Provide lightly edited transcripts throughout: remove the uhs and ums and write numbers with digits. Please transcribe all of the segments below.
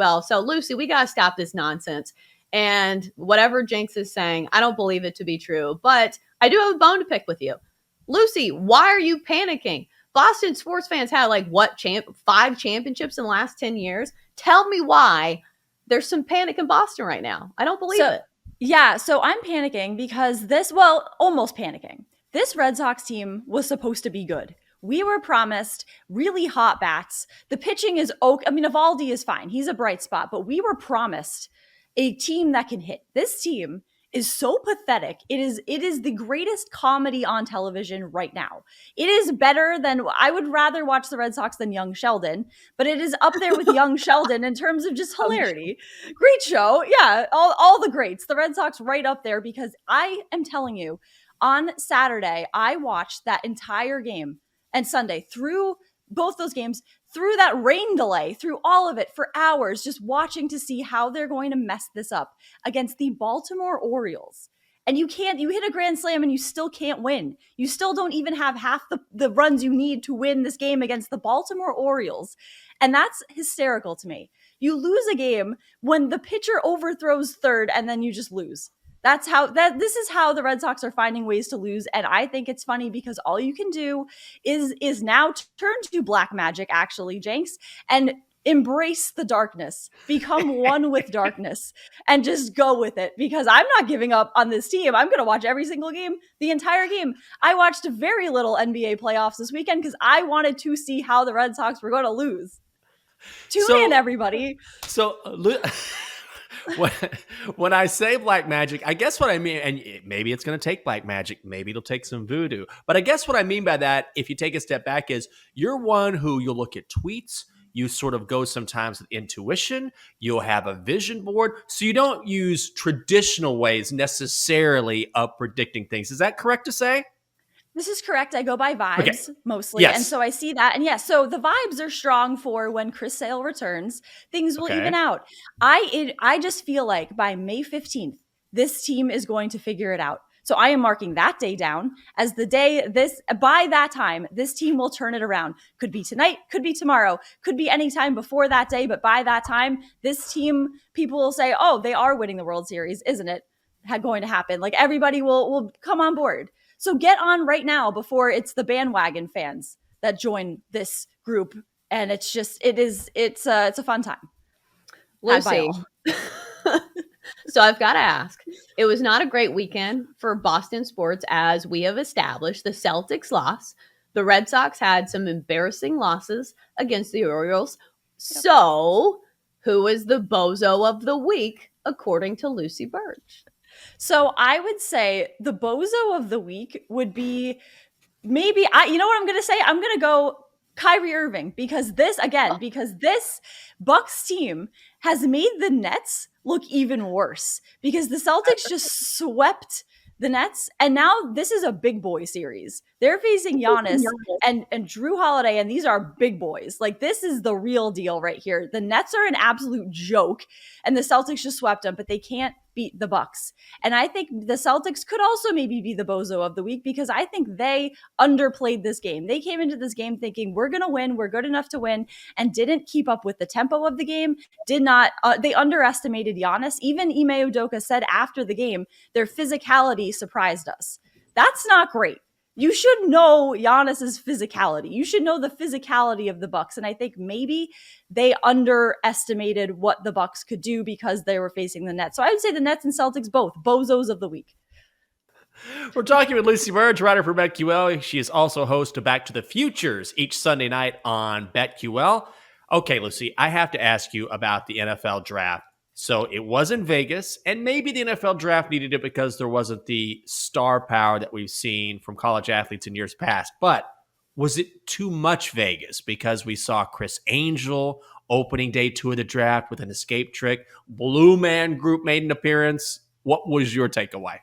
well. So, Lucy, we got to stop this nonsense. And whatever Jenks is saying, I don't believe it to be true. But I do have a bone to pick with you. Lucy, why are you panicking? Boston sports fans had like what, 5 championships in the last 10 years? Tell me why there's some panic in Boston right now. I don't believe it. Yeah, so I'm panicking because almost panicking. This Red Sox team was supposed to be good. We were promised really hot bats. The pitching is okay. I mean, Evaldi is fine. He's a bright spot, but we were promised a team that can hit. This team is so pathetic. It is the greatest comedy on television right now. It is better than, I would rather watch the Red Sox than Young Sheldon, but it is up there with Young Sheldon in terms of just hilarity. Great show. Yeah, all the greats. The Red Sox right up there, because I am telling you, on Saturday, I watched that entire game, and Sunday, through both those games, through that rain delay, through all of it for hours, just watching to see how they're going to mess this up against the Baltimore Orioles. And you hit a grand slam and you still can't win. You still don't even have half the runs you need to win this game against the Baltimore Orioles. And that's hysterical to me. You lose a game when the pitcher overthrows third and then you just lose. This is how the Red Sox are finding ways to lose. And I think it's funny because all you can do is now turn to black magic, actually, Jenks, and embrace the darkness, become one with darkness, and just go with it, because I'm not giving up on this team. I'm going to watch every single game, the entire game. I watched very little NBA playoffs this weekend because I wanted to see how the Red Sox were going to lose. Tune in, everybody. So when I say black magic, I guess what I mean, and maybe it's going to take black magic, maybe it'll take some voodoo, but I guess what I mean by that, if you take a step back, is you're one who you'll look at tweets, you sort of go sometimes with intuition, you'll have a vision board, so you don't use traditional ways necessarily of predicting things. Is that correct to say? This is correct. I go by vibes mostly. Yes. And so I see that. And yes, so the vibes are strong for when Chris Sale returns. Things will even out. I just feel like by May 15th, this team is going to figure it out. So I am marking that day down as the day by that time, this team will turn it around. Could be tonight, could be tomorrow, could be any time before that day. But by that time, this team, people will say, oh, they are winning the World Series, isn't it? Going to happen. Like everybody will come on board. So get on right now before it's the bandwagon fans that join this group. And it's a fun time. Lucy. So I've got to ask, it was not a great weekend for Boston sports, as we have established. The Celtics lost. The Red Sox had some embarrassing losses against the Orioles. Yep. So who is the bozo of the week, according to Lucy Burdge? So I would say the bozo of the week would be maybe, you know what I'm going to say? I'm going to go Kyrie Irving, because this Bucks team has made the Nets look even worse, because the Celtics just swept the Nets, and now this is a big boy series. They're facing Giannis and Drew Holiday, and these are big boys. Like, this is the real deal right here. The Nets are an absolute joke, and the Celtics just swept them, but they can't beat the Bucks. And I think the Celtics could also maybe be the bozo of the week, because I think they underplayed this game. They came into this game thinking, we're going to win, we're good enough to win, and didn't keep up with the tempo of the game. They underestimated Giannis. Even Ime Udoka said after the game, their physicality surprised us. That's not great. You should know Giannis's physicality. You should know the physicality of the Bucks. And I think maybe they underestimated what the Bucks could do because they were facing the Nets. So I would say the Nets and Celtics both, bozos of the week. We're talking with Lucy Burdge, writer for BetQL. She is also host of Back to the Futures each Sunday night on BetQL. Okay, Lucy, I have to ask you about the NFL draft. So it was in Vegas, and maybe the NFL draft needed it because there wasn't the star power that we've seen from college athletes in years past. But was it too much Vegas because we saw Chris Angel opening day 2 of the draft with an escape trick? Blue Man Group made an appearance. What was your takeaway?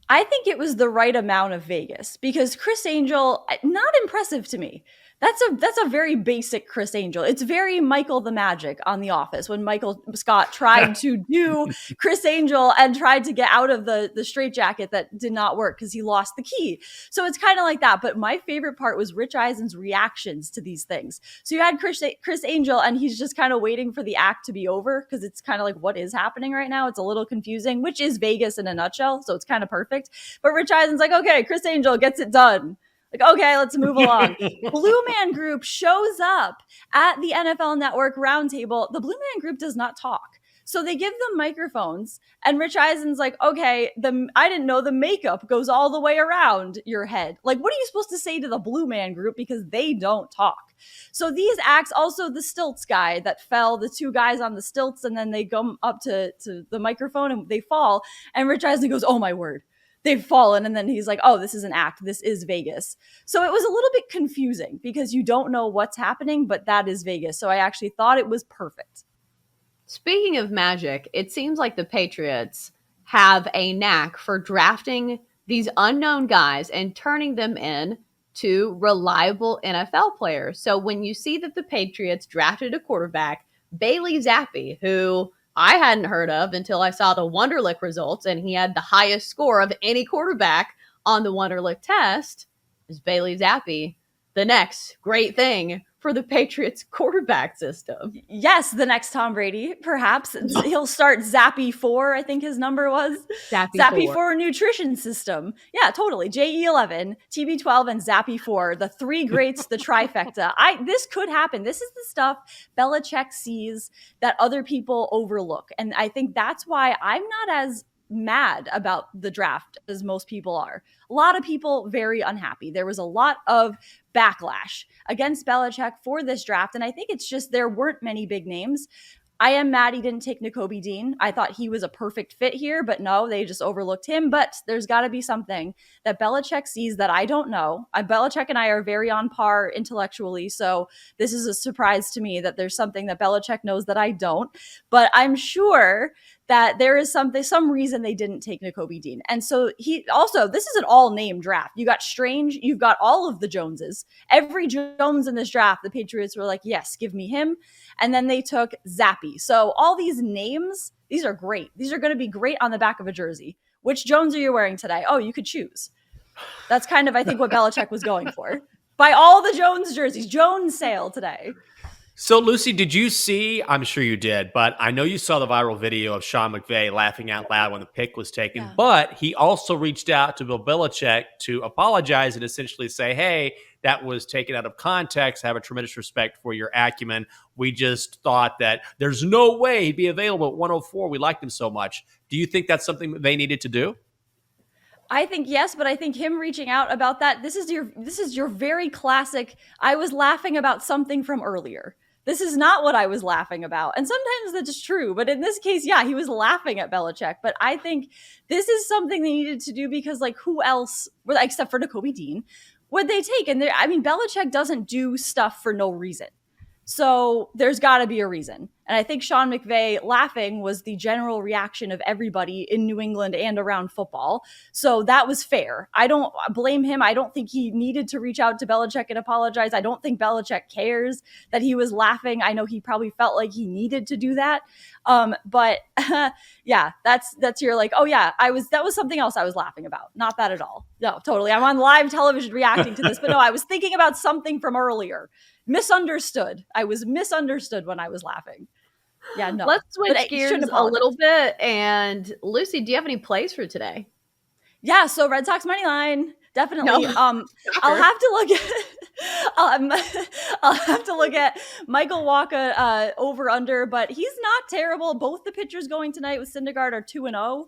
I think it was the right amount of Vegas, because Chris Angel, not impressive to me. That's a very basic Chris Angel. It's very Michael the Magic on The Office when Michael Scott tried to do Chris Angel and tried to get out of the straitjacket that did not work because he lost the key. So it's kind of like that. But my favorite part was Rich Eisen's reactions to these things. So you had Chris Angel, and he's just kind of waiting for the act to be over because it's kind of like, what is happening right now? It's a little confusing, which is Vegas in a nutshell. So it's kind of perfect. But Rich Eisen's like, okay, Chris Angel gets it done. Like, okay, let's move along. Blue Man Group shows up at the NFL Network roundtable. The Blue Man Group does not talk. So they give them microphones, and Rich Eisen's like, okay, I didn't know the makeup goes all the way around your head. Like, what are you supposed to say to the Blue Man Group? Because they don't talk. So these acts, also the stilts guy that fell, the two guys on the stilts, and then they go up to the microphone and they fall. And Rich Eisen goes, oh my word, they've fallen. And then he's like, oh, this is an act. This is Vegas. So it was a little bit confusing because you don't know what's happening, but that is Vegas. So I actually thought it was perfect. Speaking of magic, it seems like the Patriots have a knack for drafting these unknown guys and turning them in to reliable NFL players. So when you see that the Patriots drafted a quarterback, Bailey Zappi, who I hadn't heard of until I saw the Wonderlic results, and he had the highest score of any quarterback on the Wonderlic test, is Bailey Zappi the next great thing for the Patriots quarterback system? Yes, the next Tom Brady, perhaps. He'll start Zappy 4, I think his number was. Zappy 4 nutrition system. Yeah, totally. JE11, TB12, and Zappy 4, the three greats, the trifecta. This could happen. This is the stuff Belichick sees that other people overlook. And I think that's why I'm not as mad about the draft as most people are. A lot of people very unhappy. There was a lot of backlash against Belichick for this draft, and I think it's just there weren't many big names. I am mad he didn't take Nakobe Dean. I thought he was a perfect fit here, but no, they just overlooked him. But there's got to be something that Belichick sees that I don't know. Belichick and I are very on par intellectually, so this is a surprise to me that there's something that Belichick knows that I don't. But I'm sure that there is some reason they didn't take Nakobe Dean. And so this is an all-name draft. You got Strange, you've got all of the Joneses. Every Jones in this draft, the Patriots were like, yes, give me him. And then they took Zappy. So all these names, these are great. These are going to be great on the back of a jersey. Which Jones are you wearing today? Oh, you could choose. That's kind of, I think, what Belichick was going for. Buy all the Jones jerseys. Jones sale today. So, Lucy, did you see, I'm sure you did, but I know you saw the viral video of Sean McVay laughing out loud when the pick was taken, but he also reached out to Bill Belichick to apologize and essentially say, hey, that was taken out of context. I have a tremendous respect for your acumen. We just thought that there's no way he'd be available at 104. We liked him so much. Do you think that's something that they needed to do? I think yes, but I think him reaching out about that, this is your very classic, I was laughing about something from earlier. This is not what I was laughing about. And sometimes that's true. But in this case, yeah, he was laughing at Belichick. But I think this is something they needed to do because, like, who else, except for Nakobe Dean, would they take? And Belichick doesn't do stuff for no reason. So there's got to be a reason. And I think Sean McVay laughing was the general reaction of everybody in New England and around football. So that was fair. I don't blame him. I don't think he needed to reach out to Belichick and apologize. I don't think Belichick cares that he was laughing. I know he probably felt like he needed to do that. But yeah, that's your like, oh yeah, that was something else I was laughing about. Not that at all. No, totally. I'm on live television reacting to this, but no, I was thinking about something from earlier. Misunderstood. I was misunderstood when I was laughing. Yeah, no. Let's switch gears a little bit. And Lucy, do you have any plays for today? Yeah, so Red Sox money line. Definitely. No. I'll have to look at Michael Wacha over under, but he's not terrible. Both the pitchers going tonight with Syndergaard are 2-0.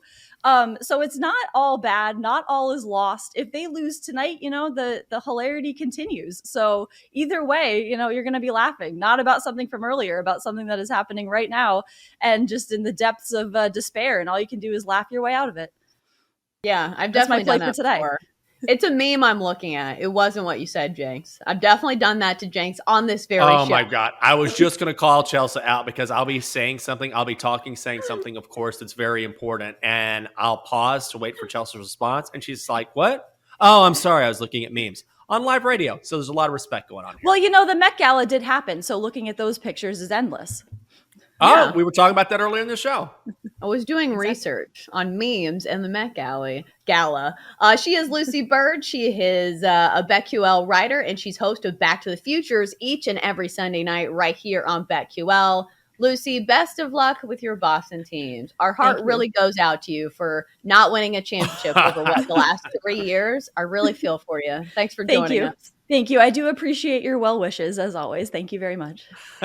So it's not all bad. Not all is lost. If they lose tonight, the hilarity continues. So either way, you're going to be laughing, not about something from earlier, about something that is happening right now and just in the depths of despair. And all you can do is laugh your way out of it. Yeah, I've definitely done that today. Before. It's a meme I'm looking at. It wasn't what you said, Jenks. I've definitely done that to Jenks on this very show. Oh, my God. I was just going to call Chelsa out because I'll be saying something. I'll be saying something, of course, that's very important. And I'll pause to wait for Chelsa's response. And she's like, what? Oh, I'm sorry. I was looking at memes. on live radio. So there's a lot of respect going on here. Well, the Met Gala did happen, so looking at those pictures is endless. Oh, we were talking about that earlier in the show. I was doing research on memes and the Met Gala. She is Lucy Burdge. She is a BetQL writer, and she's host of Back to the Futures each and every Sunday night right here on BetQL. Lucy, best of luck with your Boston teams. Our heart really goes out to you for not winning a championship over the last 3 years. I really feel for you. Thanks for joining us. Thank you. I do appreciate your well wishes as always. Thank you very much.